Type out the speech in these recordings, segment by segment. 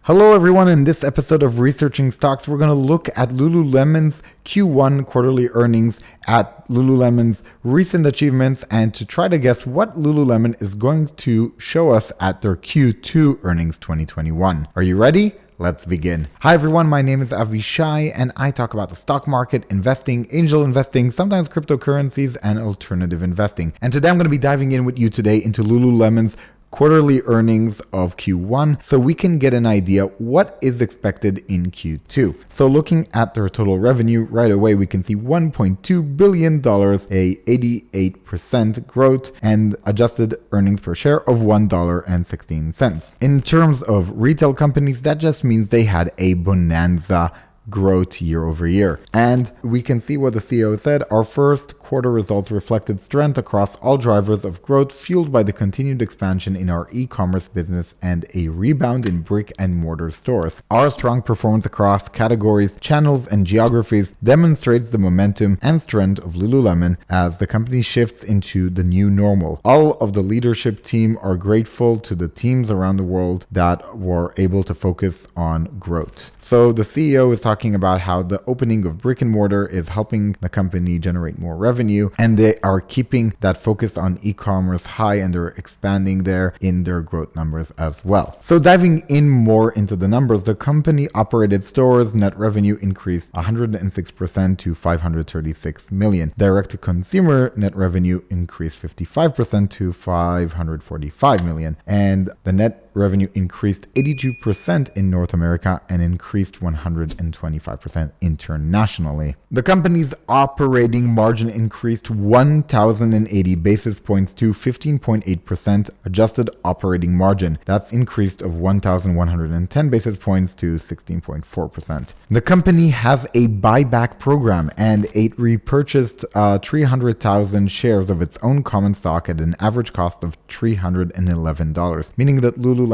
Hello everyone, in this episode of Researching Stocks, we're going to look at Lululemon's Q1 quarterly earnings, at Lululemon's recent achievements, and to try to guess what Lululemon is going to show us at their Q2 earnings 2021. Are you ready? Let's begin. Hi everyone, my name is Avishai and I talk about the stock market, investing, angel investing, sometimes cryptocurrencies, and alternative investing. And today I'm going to be diving in with you today into Lululemon's quarterly earnings of Q1 so we can get an idea what is expected in Q2. So looking at their total revenue right away, we can see $1.2 billion, a 88% growth, and adjusted earnings per share of $1.16. In terms of retail companies, that just means they had a bonanza growth year over year. And we can see what the CEO said. Our first quarter results reflected strength across all drivers of growth, fueled by the continued expansion in our e-commerce business and a rebound in brick and mortar stores. Our strong performance across categories, channels, and geographies demonstrates the momentum and strength of Lululemon as the company shifts into the new normal. All of the leadership team are grateful to the teams around the world that were able to focus on growth. So the CEO is talking about how the opening of brick and mortar is helping the company generate more revenue, and they are keeping that focus on e-commerce high, and they're expanding there in their growth numbers as well. So diving in more into the numbers, the company operated stores net revenue increased 106% to $536 million. Direct to consumer net revenue increased 55% to $545 million, and the net revenue increased 82% in North America and increased 125% internationally. The company's operating margin increased 1,080 basis points to 15.8% adjusted operating margin. That's increased of 1,110 basis points to 16.4%. The company has a buyback program and it repurchased 300,000 shares of its own common stock at an average cost of $311, meaning that Lululemon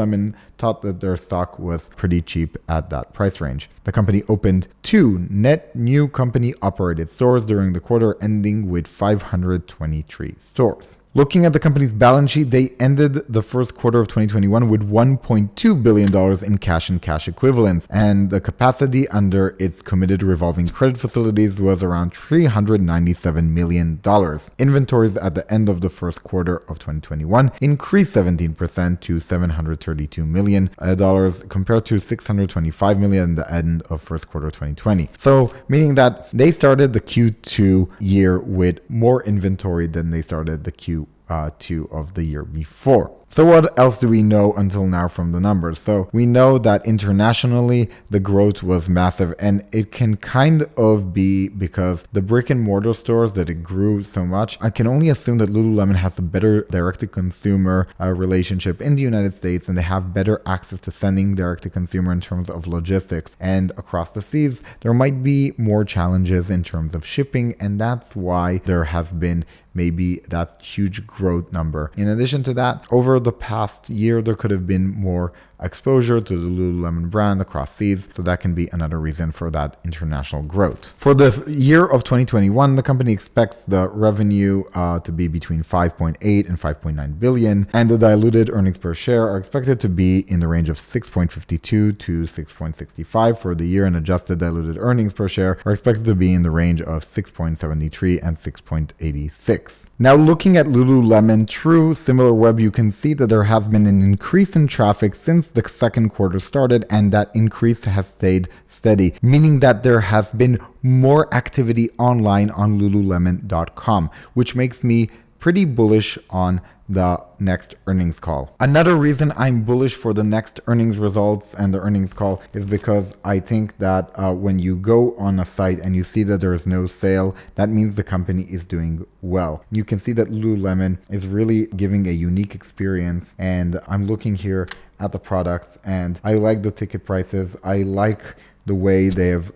thought that their stock was pretty cheap at that price range. The company opened 2 net new company-operated stores during the quarter, ending with 523 stores. Looking at the company's balance sheet, they ended the first quarter of 2021 with $1.2 billion in cash and cash equivalents, and the capacity under its committed revolving credit facilities was around $397 million. Inventories at the end of the first quarter of 2021 increased 17% to $732 million compared to $625 million at the end of first quarter 2020. So meaning that they started the Q2 year with more inventory than they started the Q2 of the year before. So what else do we know until now from the numbers? So we know that internationally the growth was massive, and it can kind of be because the brick and mortar stores that it grew so much. I can only assume that Lululemon has a better direct-to-consumer relationship in the United States, and they have better access to sending direct-to-consumer in terms of logistics. And across the seas, there might be more challenges in terms of shipping, and that's why there has been maybe that huge growth number. In addition to that, over the past year, there could have been more exposure to the Lululemon brand across seas, so that can be another reason for that international growth. For the year of 2021, the company expects the revenue to be between 5.8 and 5.9 billion, and the diluted earnings per share are expected to be in the range of 6.52 to 6.65 for the year, and adjusted diluted earnings per share are expected to be in the range of 6.73 and 6.86. Now looking at Lululemon through SimilarWeb, you can see that there has been an increase in traffic since the second quarter started, and that increase has stayed steady, meaning that there has been more activity online on Lululemon.com, which makes me pretty bullish on the next earnings call. Another reason I'm bullish for the next earnings results and the earnings call is because I think that when you go on a site and you see that there is no sale, that means the company is doing well. You can see that Lululemon is really giving a unique experience, and I'm looking here at the products and I like the ticket prices. I like the way they have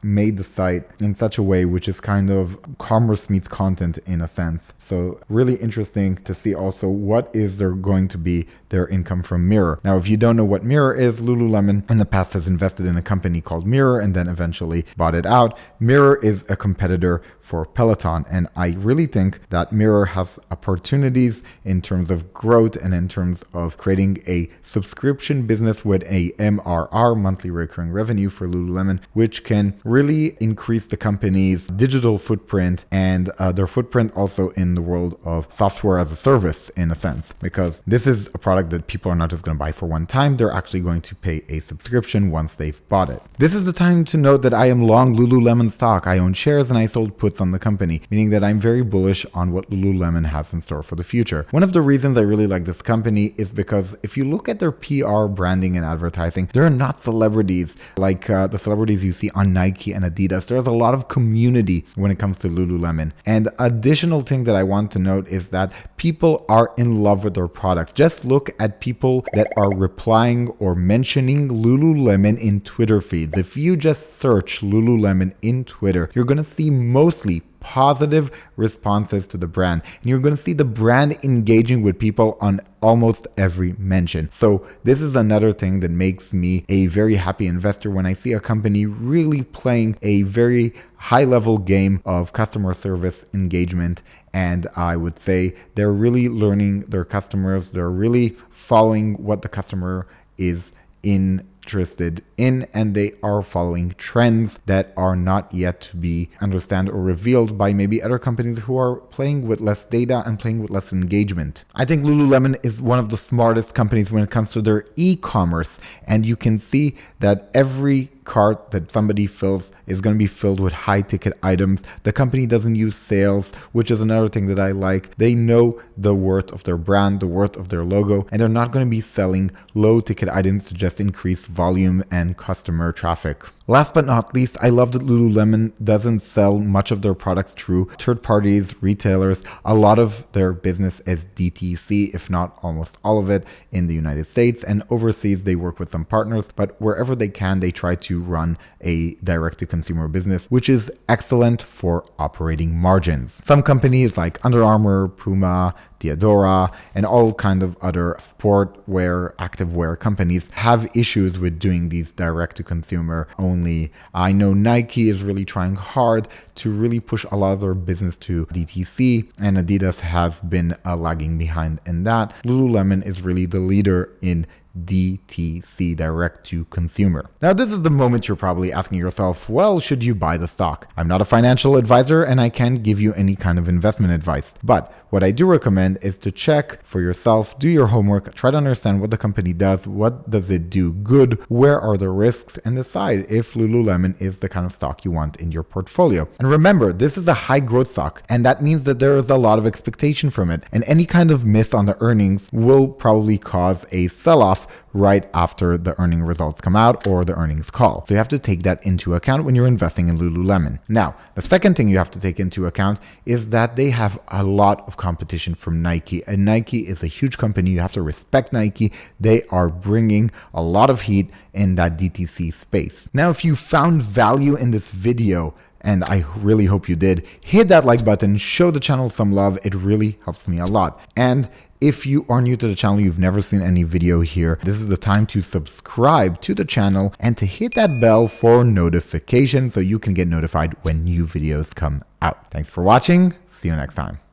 made the site in such a way which is kind of commerce meets content in a sense. So really interesting to see also what is there going to be their income from Mirror. Now, if you don't know what Mirror is, Lululemon in the past has invested in a company called Mirror and then eventually bought it out. Mirror is a competitor for Peloton, and I really think that Mirror has opportunities in terms of growth and in terms of creating a subscription business with a MRR, monthly recurring revenue, for Lululemon, which can really increase the company's digital footprint and their footprint also in the world of software as a service, in a sense, because this is a product that people are not just going to buy for one time. They're actually going to pay a subscription once they've bought it. This is the time to note that I am long Lululemon stock. I own shares and I sold puts on the company, meaning that I'm very bullish on what Lululemon has in store for the future. One of the reasons I really like this company is because if you look at their PR, branding, and advertising, they're not celebrities like the celebrities you see on Nike and Adidas. There's a lot of community when it comes to Lululemon. And additional thing that I want to note is that people are in love with their products. Just look at people that are replying or mentioning Lululemon in Twitter feeds. If you just search Lululemon in Twitter, you're going to see mostly positive responses to the brand, and you're going to see the brand engaging with people on almost every mention. So this is another thing that makes me a very happy investor when I see a company really playing a very high level game of customer service engagement. And I would say they're really learning their customers. They're really following what the customer is interested in, and they are following trends that are not yet to be understood or revealed by maybe other companies who are playing with less data and playing with less engagement. I think Lululemon is one of the smartest companies when it comes to their e-commerce, and you can see that every cart that somebody fills is going to be filled with high ticket items. The company doesn't use sales, which is another thing that I like. They know the worth of their brand, the worth of their logo, and they're not going to be selling low ticket items to just increase volume and customer traffic. Last but not least, I love that Lululemon doesn't sell much of their products through third parties, retailers. A lot of their business is DTC, if not almost all of it, in the United States, and overseas they work with some partners, but wherever they can, they try to run a direct-to-consumer business, which is excellent for operating margins. Some companies like Under Armour, Puma, Diadora, and all kind of other sportwear, activewear companies have issues with doing these direct-to-consumer only. I know Nike is really trying hard to really push a lot of their business to DTC, and Adidas has been lagging behind in that. Lululemon is really the leader in DTC, direct to consumer. Now, this is the moment you're probably asking yourself, well, should you buy the stock? I'm not a financial advisor and I can't give you any kind of investment advice, but what I do recommend is to check for yourself, do your homework, try to understand what the company does, what does it do good, where are the risks, and decide if Lululemon is the kind of stock you want in your portfolio. And remember, this is a high growth stock, and that means that there is a lot of expectation from it, and any kind of miss on the earnings will probably cause a sell-off right after the earning results come out or the earnings call. So you have to take that into account when you're investing in Lululemon. Now, the second thing you have to take into account is that they have a lot of competition from Nike, and Nike is a huge company. You have to respect Nike. They are bringing a lot of heat in that DTC space. Now, if you found value in this video, and I really hope you did, hit that like button, show the channel some love. It really helps me a lot. And if you are new to the channel, you've never seen any video here, this is the time to subscribe to the channel and to hit that bell for notifications so you can get notified when new videos come out. Thanks for watching. See you next time.